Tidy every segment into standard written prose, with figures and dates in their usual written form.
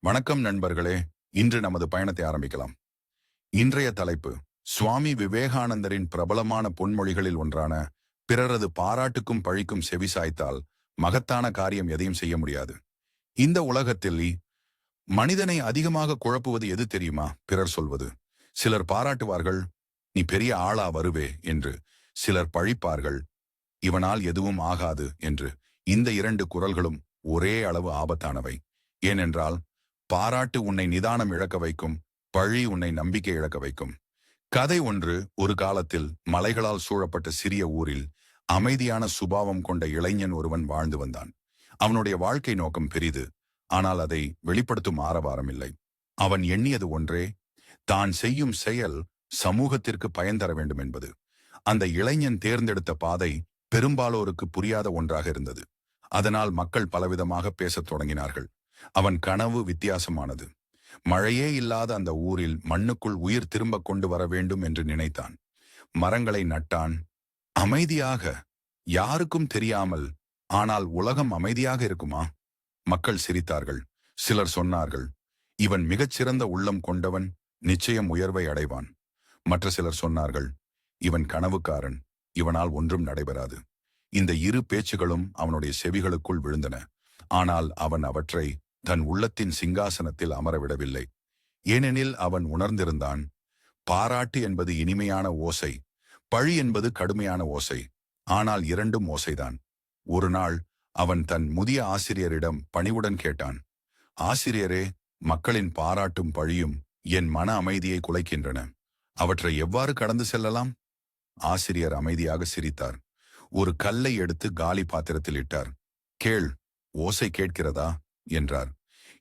வணக்கம் நண்பர்களே. இன்று நமது பயணத்தை ஆரம்பிக்கலாம். இன்றைய தலைப்பு சுவாமி விவேகானந்தரின் பிரபலமான பொன்மொழிகளில் ஒன்றான பிறரது பாராட்டுக்கும் பழிக்கும் செவிசாய்த்தால் மகத்தான காரியம் எதையும் செய்ய முடியாது. இந்த உலகத்தில் மனிதனை அதிகமாக குழப்புவது எது தெரியுமா? பிறர் சொல்வது. சிலர் பாராட்டுவார்கள், நீ பெரிய ஆளா வருவே என்று. சிலர் பழிப்பார்கள், இவனால் எதுவும் ஆகாது என்று. இந்த இரண்டு குரல்களும் ஒரே அளவு ஆபத்தானவை. ஏனென்றால் பாராட்டு உன்னை நிதானம் இழக்க வைக்கும், பழி உன்னை நம்பிக்கை இழக்க வைக்கும். கதை ஒன்று. ஒரு காலத்தில் மலைகளால் சூழப்பட்ட சிறிய ஊரில் அமைதியான சுபாவம் கொண்ட இளைஞன் ஒருவன் வாழ்ந்து வந்தான். அவனுடைய வாழ்க்கை நோக்கம் பெரிது, ஆனால் அதை வெளிப்படுத்தும் ஆரவாரம் இல்லை. அவன் எண்ணியது ஒன்றே, தான் செய்யும் செயல் சமூகத்திற்கு பயன் தர வேண்டும் என்பது. அந்த இளைஞன் தேர்ந்தெடுத்த பாதை பெரும்பாலோருக்கு புரியாத ஒன்றாக இருந்தது. அதனால் மக்கள் பலவிதமாக பேசத் தொடங்கினார்கள். அவன் கனவு வித்தியாசமானது. மழையே இல்லாத அந்த ஊரில் மண்ணுக்குள் உயிர் திரும்ப கொண்டு வர வேண்டும் என்று நினைத்தான். மரங்களை நட்டான், அமைதியாக, யாருக்கும் தெரியாமல். ஆனால் உலகம் அமைதியாக இருக்குமா? மக்கள் சிரித்தார்கள். சிலர் சொன்னார்கள், இவன் மிகச்சிறந்த உள்ளம் கொண்டவன், நிச்சயம் உயர்வை அடைவான். மற்ற சிலர் சொன்னார்கள், இவன் கனவுக்காரன், இவனால் ஒன்றும் நடைபெறாது. இந்த இரு பேச்சுகளும் அவனுடைய செவிகளுக்குள் விழுந்தன. ஆனால் அவன் அவற்றை தன் உள்ளத்தின் சிங்காசனத்தில் அமரவிடவில்லை. ஏனெனில் அவன் உணர்ந்திருந்தான், பாராட்டு என்பது இனிமையான ஓசை, பழி என்பது கடுமையான ஓசை. ஆனால் இரண்டும் ஓசைதான். ஒரு நாள் அவன் தன் முதிய ஆசிரியரிடம் பணிவுடன் கேட்டான், ஆசிரியரே, மக்களின் பாராட்டும் பழியும் என் மன அமைதியை குலைக்கின்றன. அவற்றை எவ்வாறு கடந்து செல்லலாம்? ஆசிரியர் அமைதியாக சிரித்தார். ஒரு கல்லை எடுத்து காலி பாத்திரத்தில் இட்டார். கேள், ஓசை கேட்கிறதா என்றார்.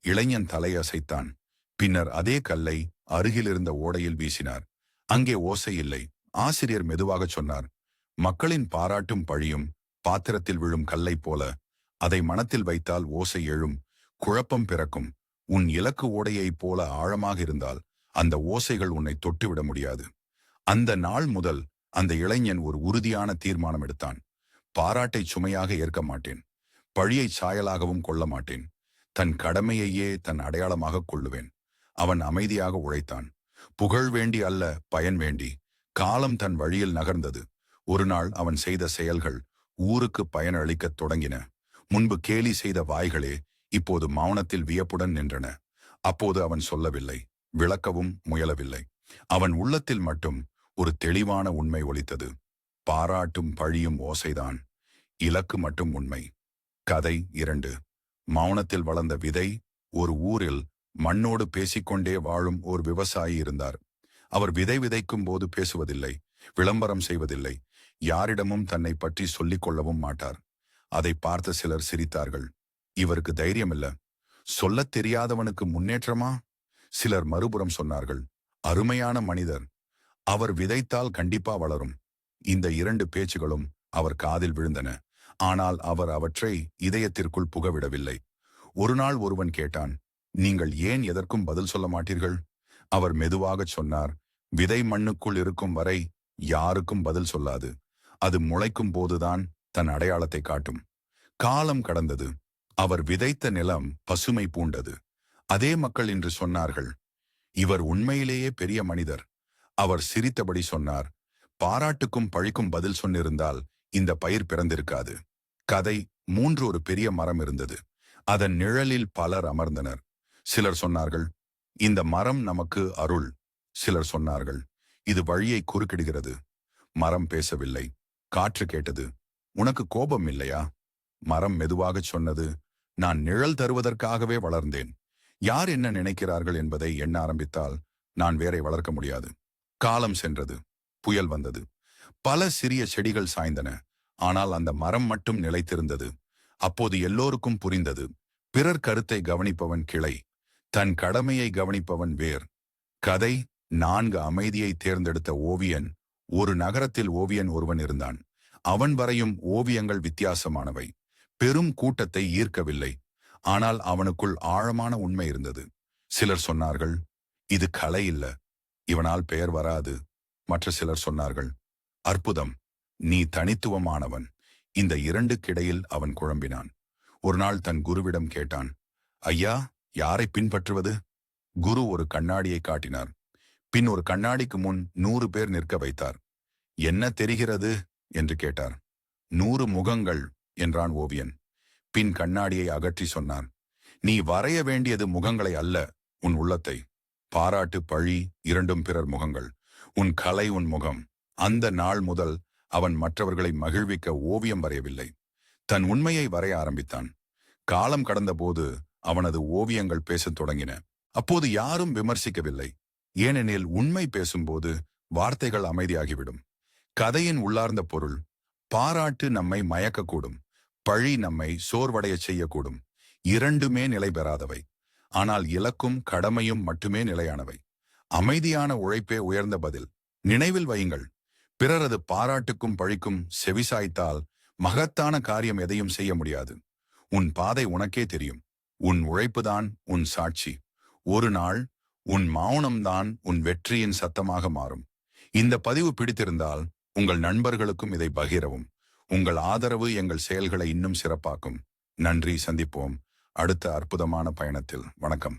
இளைஞன் தலையசைத்தான். பின்னர் அதே கல்லை அருகிலிருந்த ஓடையில் வீசினார். அங்கே ஓசை இல்லை. ஆசிரியர் மெதுவாக சொன்னார், மக்களின் பாராட்டும் பழியும் பாத்திரத்தில் விழும் கல்லை போல. அதை மனத்தில் வைத்தால் ஓசை எழும், குழப்பம் பிறக்கும். உன் இலக்கு ஓடையைப் போல ஆழமாக இருந்தால் அந்த ஓசைகள் உன்னை தொட்டுவிட முடியாது. அந்த நாள் முதல் அந்த இளைஞன் ஒரு உறுதியான தீர்மானம் எடுத்தான். பாராட்டை சுமையாக ஏற்க மாட்டேன், பழியை சாயலாகவும் கொள்ள மாட்டேன். தன் கடமையையே தன் அடையாளமாக கொள்ளுவேன். அவன் அமைதியாக உழைத்தான். புகழ் வேண்டி அல்ல, பயன் வேண்டி. காலம் தன் வழியில் நகர்ந்தது. ஒரு நாள் அவன் செய்த செயல்கள் ஊருக்கு பயன் அளிக்கத் தொடங்கின. முன்பு கேலி செய்த வாய்களே இப்போது மௌனத்தில் வியப்புடன் நின்றன. அப்போது அவன் சொல்லவில்லை, விளக்கவும் முயலவில்லை. அவன் உள்ளத்தில் மட்டும் ஒரு தெளிவான உண்மை ஒலித்தது. பாராட்டும் பழியும் ஓசைதான், இலக்கு மட்டும் உண்மை. கதை 2. மௌனத்தில் வளர்ந்த விதை. ஒரு ஊரில் மண்ணோடு பேசிக்கொண்டே வாழும் ஒரு விவசாயி இருந்தார். அவர் விதை விதைக்கும் போது பேசுவதில்லை, விளம்பரம் செய்வதில்லை, யாரிடமும் தன்னை பற்றி சொல்லிக் கொள்ளவும் மாட்டார். அதை பார்த்த சிலர் சிரித்தார்கள். இவருக்கு தைரியம் இல்ல, சொல்லத் தெரியாதவனுக்கு முன்னேற்றமா? சிலர் மறுபுறம் சொன்னார்கள், அருமையான மனிதர், அவர் விதைத்தால் கண்டிப்பா வளரும். இந்த இரண்டு பேச்சுகளும் அவர் காதில் விழுந்தன. ஆனால் அவர் அவற்றை இதயத்திற்குள் புகவிடவில்லை. ஒரு நாள் ஒருவன் கேட்டான், நீங்கள் ஏன் எதற்கும் பதில் சொல்ல மாட்டீர்கள்? அவர் மெதுவாகச் சொன்னார், விதை மண்ணுக்குள் இருக்கும் வரை யாருக்கும் பதில் சொல்லாது. அது முளைக்கும் போதுதான் தன் அடையாளத்தை காட்டும். காலம் கடந்தது. அவர் விதைத்த நிலம் பசுமை பூண்டது. அதே மக்கள் இன்று சொன்னார்கள், இவர் உண்மையிலேயே பெரிய மனிதர். அவர் சிரித்தபடி சொன்னார், பாராட்டுக்கும் பழிக்கும் பதில் சொன்னிருந்தால் இந்த பயிர் பிறந்திருக்காது. கதை 3. ஒரு பெரிய மரம் இருந்தது. அதன் நிழலில் பலர் அமர்ந்தனர். சிலர் சொன்னார்கள், இந்த மரம் நமக்கு அருள். சிலர் சொன்னார்கள், இது வழியை குறுக்கிடுகிறது. மரம் பேசவில்லை. காற்று கேட்டது, உனக்கு கோபம் இல்லையா? மரம் மெதுவாகச் சொன்னது, நான் நிழல் தருவதற்காகவே வளர்ந்தேன். யார் என்ன நினைக்கிறார்கள் என்பதை எண்ண ஆரம்பித்தால் நான் வேரை வளர்க்க முடியாது. காலம் சென்றது. புயல் வந்தது. பல சிறிய செடிகள் சாய்ந்தன. ஆனால் அந்த மரம் மட்டும் நிலைத்திருந்தது. அப்போது எல்லோருக்கும் புரிந்தது, பிறர் கருத்தை கவனிப்பவன் கிளை, தன் கடமையை கவனிப்பவன் வேர். கதை 4. அமைதியை தேர்ந்தெடுத்த ஓவியன். ஒரு நகரத்தில் ஓவியன் ஒருவன் இருந்தான். அவன் வரையும் ஓவியங்கள் வித்தியாசமானவை. பெரும் கூட்டத்தை ஈர்க்கவில்லை. ஆனால் அவனுக்குள் ஆழமான உண்மை இருந்தது. சிலர் சொன்னார்கள், இது கலை இல்ல, இவனால் பெயர் வராது. மற்ற சிலர் சொன்னார்கள், அற்புதம், நீ தனித்துவமானவன். இந்த இரண்டுக்கிடையில் அவன் குழம்பினான். ஒரு நாள் தன் குருவிடம் கேட்டான், ஐயா, யாரை பின்பற்றுவது? குரு ஒரு கண்ணாடியை காட்டினார். பின் ஒரு கண்ணாடிக்கு முன் 100 பேர் நிற்க வைத்தார். என்ன தெரிகிறது என்று கேட்டார். 100 முகங்கள் என்றான் ஓவியன். பின் கண்ணாடியை அகற்றி சொன்னார், நீ வரைய வேண்டியது முகங்களை அல்ல, உன் உள்ளத்தை. பாராட்டு, பழி இரண்டும் பிறர் முகங்கள். உன் கலை உன் முகம். அந்த நாள் முதல் அவன் மற்றவர்களை மகிழ்விக்க ஓவியம் வரையவில்லை, தன் உண்மையை வரைய ஆரம்பித்தான். காலம் கடந்தபோது அவனது ஓவியங்கள் பேசத் தொடங்கின. அப்போது யாரும் விமர்சிக்கவில்லை, ஏனெனில் உண்மை பேசும்போது வார்த்தைகள் அமைதியாகிவிடும். கதையின் உள்ளார்ந்த பொருள்: பாராட்டு நம்மை மயக்கக்கூடும், பழி நம்மை சோர்வடையச் செய்யக்கூடும். இரண்டுமே நிலை பெறாதவை. ஆனால் இலக்கும் கடமையும் மட்டுமே நிலையானவை. அமைதியான உழைப்பே உயர்ந்த பதில். நினைவில் வையுங்கள், பிறரது பாராட்டுக்கும் பழிக்கும் செவிசாய்த்தால் மகத்தான காரியம் எதையும் செய்ய முடியாது. உன் பாதை உனக்கே தெரியும். உன் உழைப்புதான் உன் சாட்சி. ஒரு நாள் உன் மௌனம்தான் உன் வெற்றியின் சத்தமாக மாறும். இந்த பதிவு பிடித்திருந்தால் உங்கள் நண்பர்களுக்கும் இதை பகிரவும். உங்கள் ஆதரவு எங்கள் செயல்களை இன்னும் சிறப்பாக்கும். நன்றி. சந்திப்போம் அடுத்த அற்புதமான பயணத்தில். வணக்கம்.